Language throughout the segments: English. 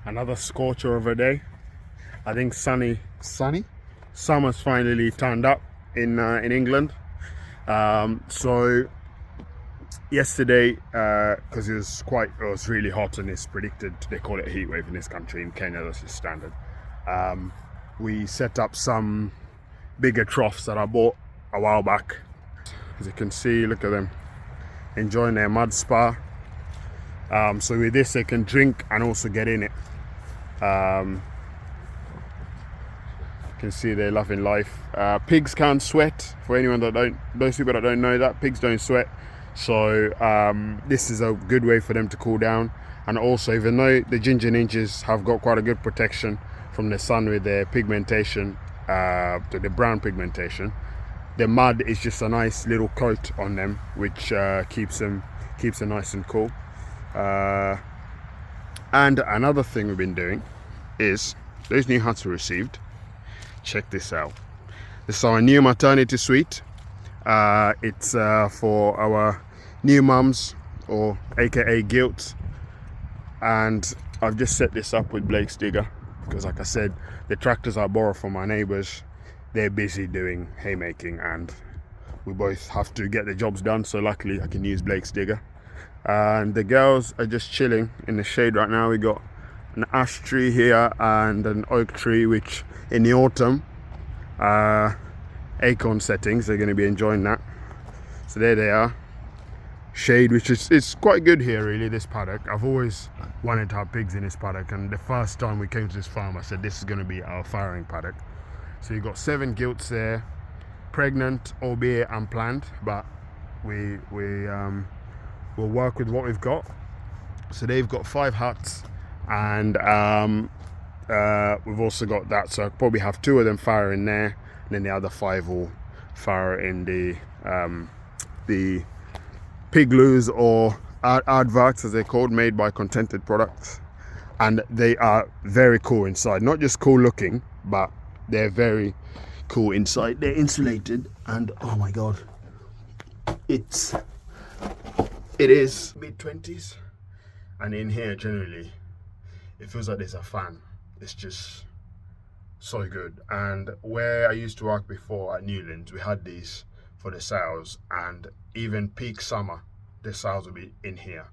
Another scorcher of a day. I think sunny. Summer's finally turned up in England. So yesterday, because it was really hot and it's predicted, they call it a heat wave in this country. In Kenya, that's just standard. We set up some bigger troughs that I bought a while back. As you can see, look at them enjoying their mud spa. So with this, they can drink and also get in it. You can see they're loving life. Pigs can't sweat. For anyone those people that don't know that, pigs don't sweat. So this is a good way for them to cool down. And also, even though the ginger ninjas have got quite a good protection from the sun with their pigmentation, the brown pigmentation, the mud is just a nice little coat on them, which keeps them nice and cool. And another thing we've been doing is those new hats we received. Check this out. This is our new maternity suite. It's for our new mums, or aka gilts. And I've just set this up with Blake's digger because, like I said, the tractors I borrow from my neighbours, they're busy doing haymaking and we both have to get the jobs done. So luckily I can use Blake's digger. And the girls are just chilling in the shade right now. We got an ash tree here and an oak tree, which in the autumn acorn settings, they're going to be enjoying that. So there they are, shade, which is, it's quite good here really, this paddock. I've always wanted to have pigs in this paddock, and the first time we came to this farm I said this is going to be our farrowing paddock. So you've got 7 gilts there, pregnant, albeit unplanned, but we'll work with what we've got. So they've got 5 huts, and we've also got that, so I'll probably have 2 of them farrow in there, and then the other 5 will farrow in the pig loos, or aadvarks as they're called, made by Contented Products. And they are very cool inside, not just cool looking, but they're very cool inside. They're insulated, and oh my god, it is mid-20s, and in here generally it feels like there's a fan. It's just so good. And where I used to work before at Newlands, we had these for the sows, and even peak summer the sows will be in here,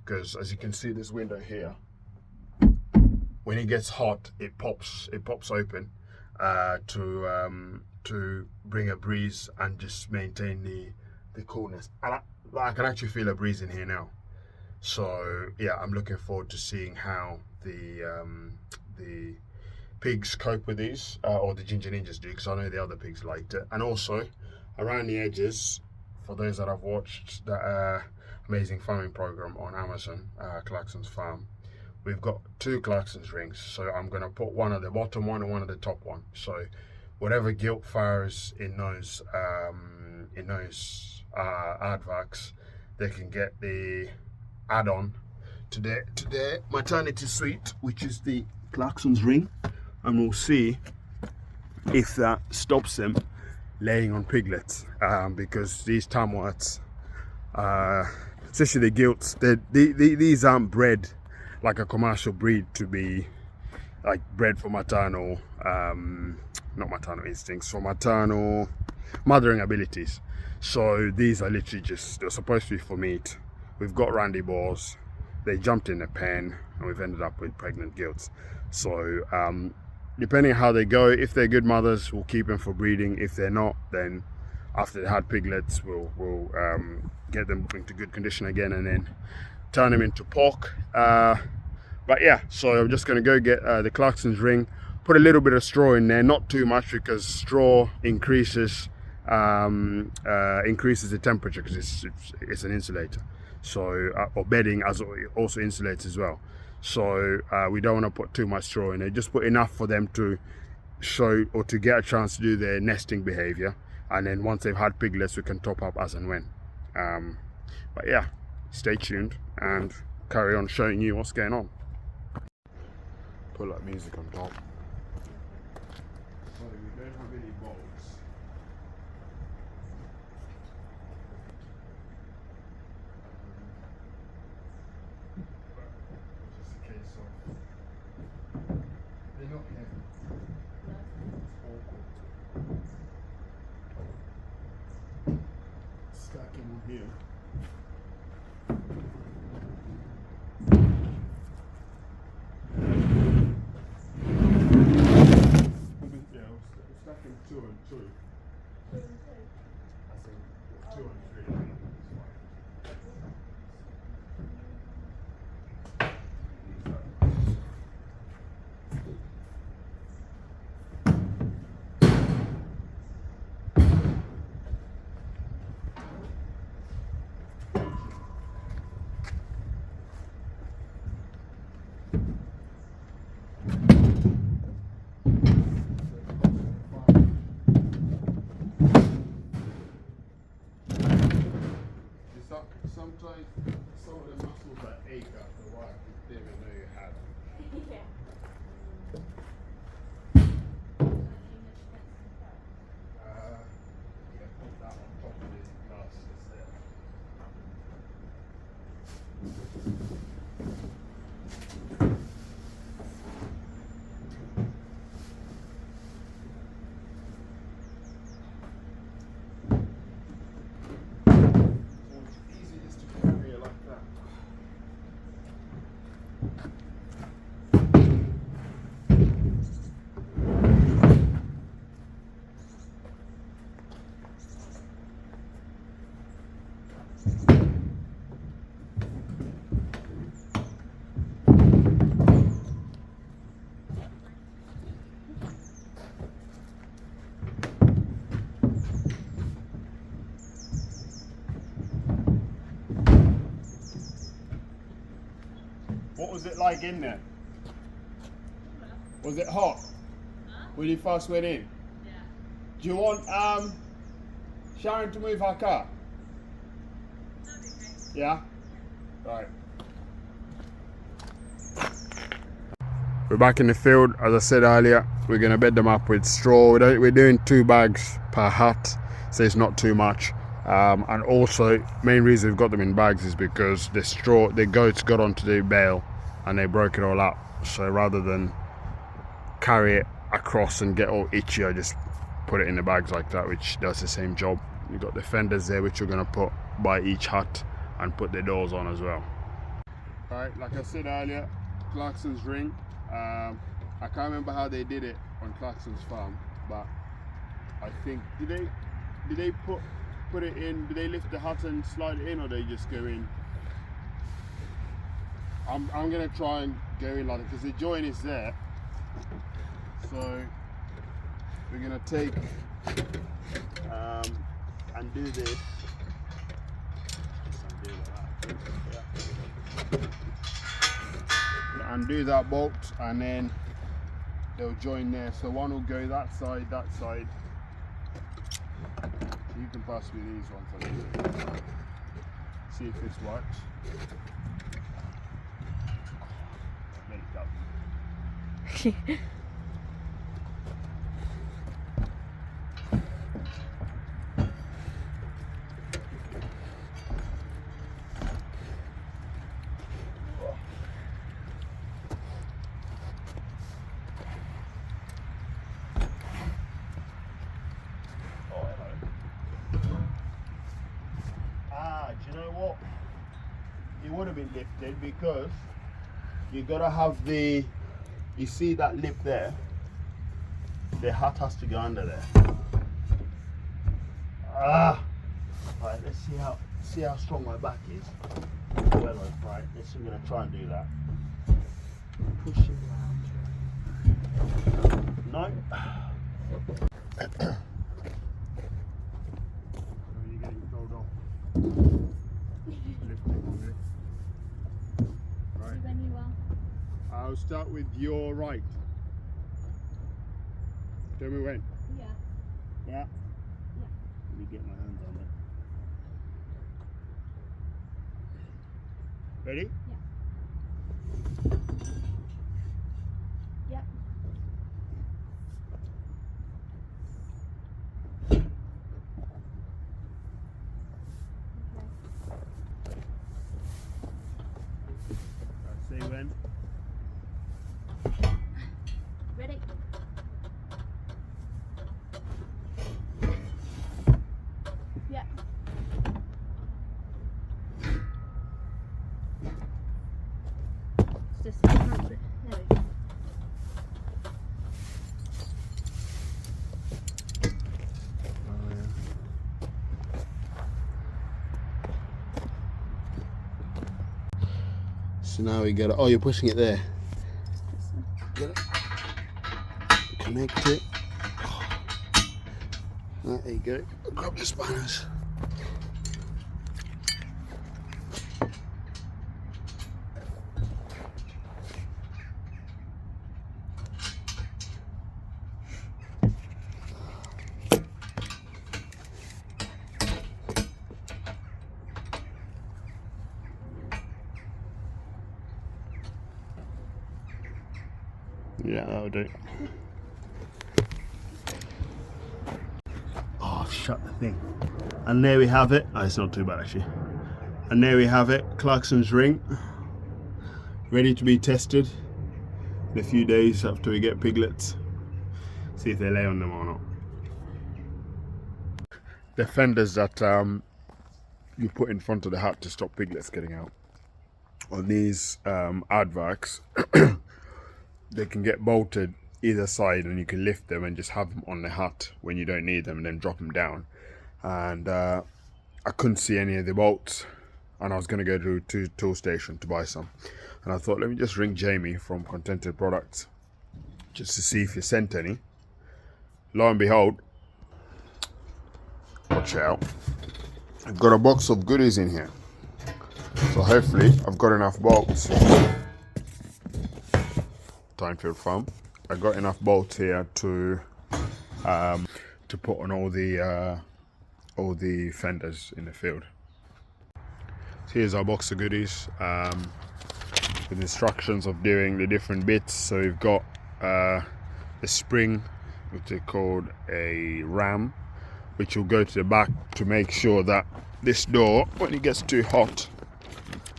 because as you can see, this window here, when it gets hot, it pops open to bring a breeze and just maintain the coolness. And I can actually feel a breeze in here now. So yeah, I'm looking forward to seeing how the pigs cope with these, or the ginger ninjas do, because I know the other pigs liked it. And also around the edges, for those that have watched the amazing farming program on Amazon, Clarkson's Farm, we've got 2 Clarkson's rings. So I'm going to put one at the bottom one and one at the top one. So whatever gilt farrows in those aadvarks, they can get the add-on to their maternity suite, which is the Clarkson's ring, and we'll see if that stops them laying on piglets, because these tamworts, especially the gilts, these aren't bred like a commercial breed to be like bred for maternal, not maternal instincts, for maternal mothering abilities. So these are literally just, they're supposed to be for meat. We've got randy boars, they jumped in the pen, and we've ended up with pregnant gilts. So depending on how they go, if they're good mothers, we'll keep them for breeding. If they're not, then after they had piglets, we'll get them into good condition again and then turn them into pork. But yeah, so I'm just going to go get the Clarkson's ring, put a little bit of straw in there, not too much, because straw increases increases the temperature because it's an insulator. So or bedding as also insulates as well. So we don't want to put too much straw in it. Just put enough for them to show or to get a chance to do their nesting behavior, and then once they've had piglets we can top up as and when. But yeah, stay tuned and carry on showing you what's going on. Put that music on top. So we don't have any bulbs. Just a case of they're not heavy. Stacking on here. Yeah, stacking 2 and 2. I think 2 and 3. Sometimes some of the muscles that ache after a while, you didn't even know you had them. Yeah. Yeah, put that on top of the glass there. So it's easy just to carry it like that. What was it like in there? Was it hot? When you first went in? Yeah. Do you want Sharon to move her car? Yeah? Right. We're back in the field. As I said earlier, we're going to bed them up with straw. We're doing 2 bags per hut, so it's not too much. And also, main reason we've got them in bags is because the goats got onto the bale and they broke it all up. So rather than carry it across and get all itchy, I just put it in the bags like that, which does the same job. You've got the fenders there, which you're going to put by each hut and put the doors on as well. Alright, like I said earlier, Clarkson's ring. I can't remember how they did it on Clarkson's farm, but I think did they put it in? Did they lift the hut and slide it in, or they just go in? I'm gonna try and go in like that because the joint is there. So we're gonna take and do this. Undo that bolt, and then they'll join there. So one will go that side. You can pass me these ones. See if this works. Let it go. Do you know what? It would have been lifted because you gotta have you see that lip there? The hat has to go under there. Right, let's see how strong my back is. Well, right, we're gonna try and do that. Push it around. No. Right. When you are. I'll start with your right. Tell me when. Yeah. Yeah. Yeah. Let me get my hands on it. Ready? Yeah. Yeah. Say when. Ready? Yeah. It's just there we go. So now we get it. Oh, you're pushing it there. Get it. Connect it. There you go. Grab the spanners. Yeah, that'll do. Oh, I've shut the thing. And there we have it. Oh, it's not too bad actually. And there we have it. Clarkson's ring. Ready to be tested in a few days after we get piglets. See if they lay on them or not. The fenders that you put in front of the hat to stop piglets getting out. On these Aadvarks, they can get bolted either side and you can lift them and just have them on the hat when you don't need them and then drop them down. And I couldn't see any of the bolts and I was going to go to tool station to buy some. And I thought, let me just ring Jamie from Contented Products just to see if he sent any. Lo and behold, watch out, I've got a box of goodies in here. So hopefully I've got enough bolts. Timefield Farm. I got enough bolts here to put on all the fenders in the field. So here's our box of goodies with instructions of doing the different bits. So we've got the spring, which is called a ram, which will go to the back to make sure that this door, when it gets too hot,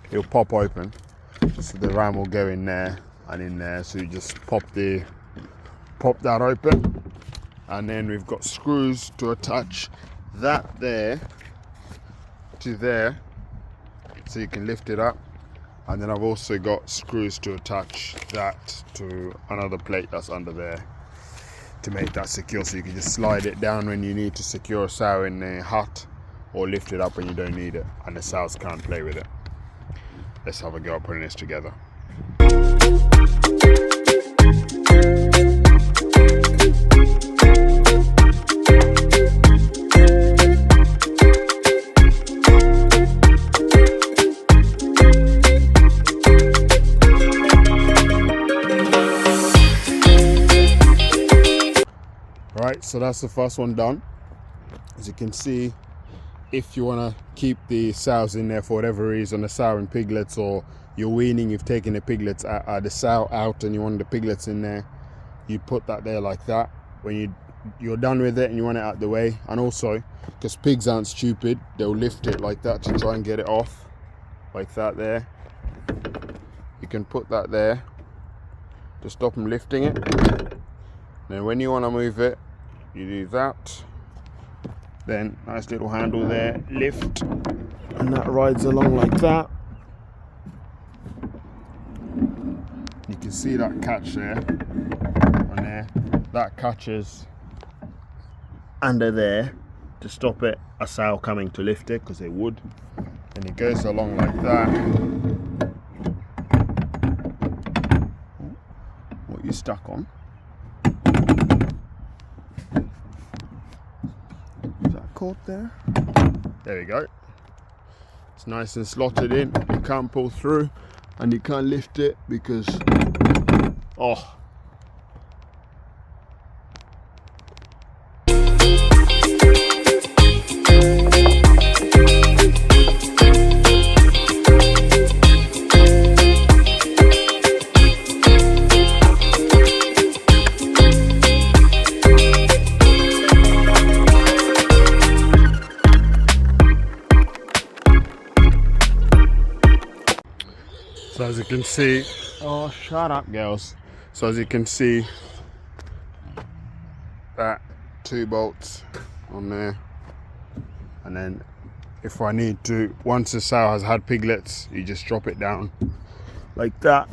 it'll pop open. So the ram will go in there and in there. So you just pop that open, and then we've got screws to attach that there to there, so you can lift it up. And then I've also got screws to attach that to another plate that's under there to make that secure, so you can just slide it down when you need to secure a sow in the hut, or lift it up when you don't need it and the sows can't play with it. Let's have a go at putting this together. Right, so that's the first one done. As you can see, if you want to keep the sows in there for whatever reason, the sow and piglets, or you're weaning, you've taken the piglets the sow out and you want the piglets in there, you put that there like that. When you're done with it and you want it out the way, and also because pigs aren't stupid, they'll lift it like that to try and get it off, like that there. You can put that there to stop them lifting it. Then when you want to move it, you do that. Then nice little handle there, lift, and that rides along like that. You can see that catch there, on there. That catches under there to stop it, a sow coming to lift it, because it would. And it goes along like that. What you stuck on. Is that caught there? There we go. It's nice and slotted in. You can't pull through and you can't lift it because, oh. So as you can see, oh shut up girls. So as you can see, that 2 bolts on there, and then if I need to, once the sow has had piglets, you just drop it down like that,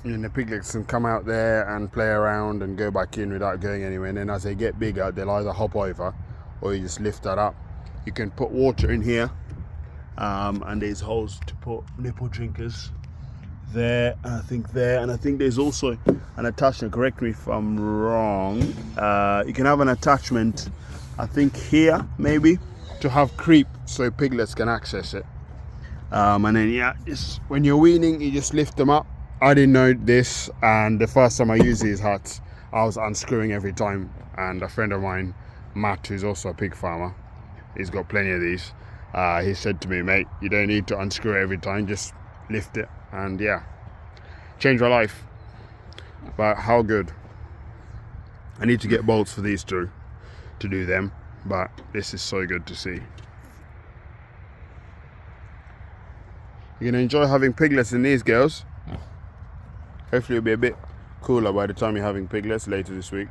and the piglets can come out there and play around and go back in without going anywhere. And then as they get bigger, they'll either hop over or you just lift that up. You can put water in here, and there's holes to put nipple drinkers there, and I think there, and I think there's also an attachment, correct me if I'm wrong, you can have an attachment, I think here maybe, to have creep so piglets can access it. And then yeah, just when you're weaning, you just lift them up. I didn't know this, and the first time I used these huts, I was unscrewing every time, and a friend of mine, Matt, who's also a pig farmer, he's got plenty of these, he said to me, mate, you don't need to unscrew it every time, just lift it. And yeah, changed my life. But how good. I need to get bolts for these two to do them, but this is so good to see. You're gonna enjoy having piglets in these, girls. Hopefully it'll be a bit cooler by the time you're having piglets later this week.